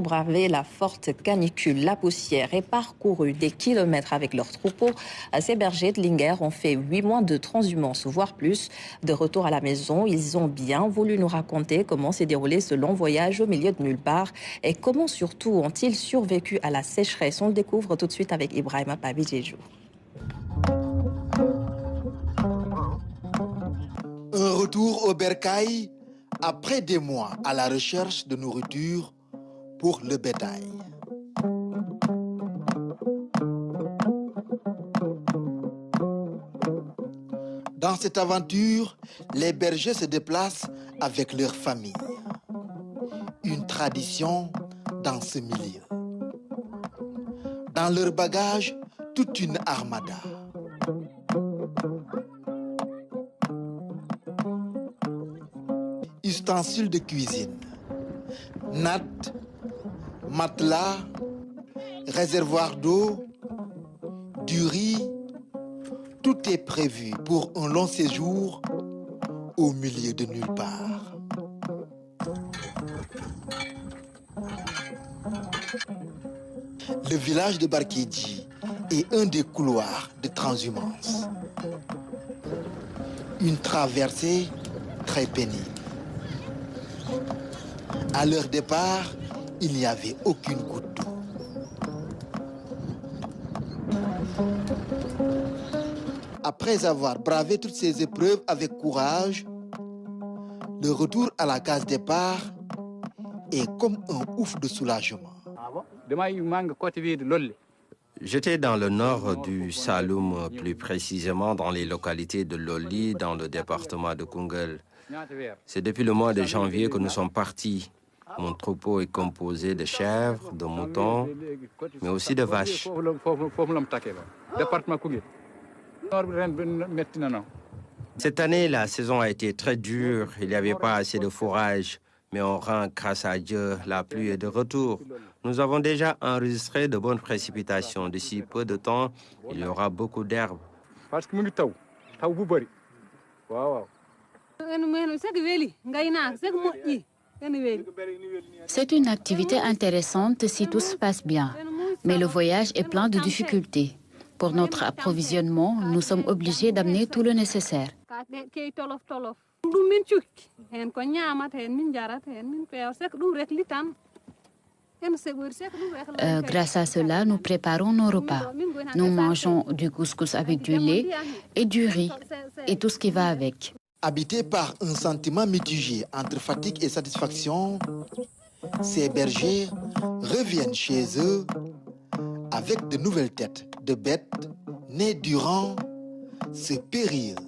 Braver la forte canicule, la poussière et parcouru des kilomètres avec leurs troupeaux, ces bergers de Linguère ont fait 8 mois de transhumance, voire plus. De retour à la maison, ils ont bien voulu nous raconter comment s'est déroulé ce long voyage au milieu de nulle part et comment surtout ont-ils survécu à la sécheresse. On le découvre tout de suite avec Ibrahima Pabidjejou. Un retour au bercail après des mois à la recherche de nourriture pour le bétail. Dans cette aventure, les bergers se déplacent avec leur famille. Une tradition dans ce milieu. Dans leur bagage, toute une armada. Ustensiles de cuisine, nattes, matelas, réservoirs d'eau, du riz, tout est prévu pour un long séjour au milieu de nulle part. Le village de Barkedji est un des couloirs de transhumance. Une traversée très pénible. À leur départ, il n'y avait aucune goutte d'eau. Après avoir bravé toutes ces épreuves avec courage, le retour à la case départ est comme un ouf de soulagement. J'étais dans le nord du Saloum, plus précisément dans les localités de Loli, dans le département de Koungheul. C'est depuis le mois de janvier que nous sommes partis. Mon troupeau est composé de chèvres, de moutons, mais aussi de vaches. Cette année, la saison a été très dure. Il n'y avait pas assez de fourrage. Mais on rend grâce à Dieu, la pluie est de retour. Nous avons déjà enregistré de bonnes précipitations. D'ici peu de temps, il y aura beaucoup d'herbes. C'est une activité intéressante si tout se passe bien. Mais le voyage est plein de difficultés. Pour notre approvisionnement, nous sommes obligés d'amener tout le nécessaire. Grâce à cela, nous préparons nos repas. Nous mangeons du couscous avec du lait et du riz et tout ce qui va avec. Habités par un sentiment mitigé entre fatigue et satisfaction, ces bergers reviennent chez eux avec de nouvelles têtes de bêtes nées durant ce périple.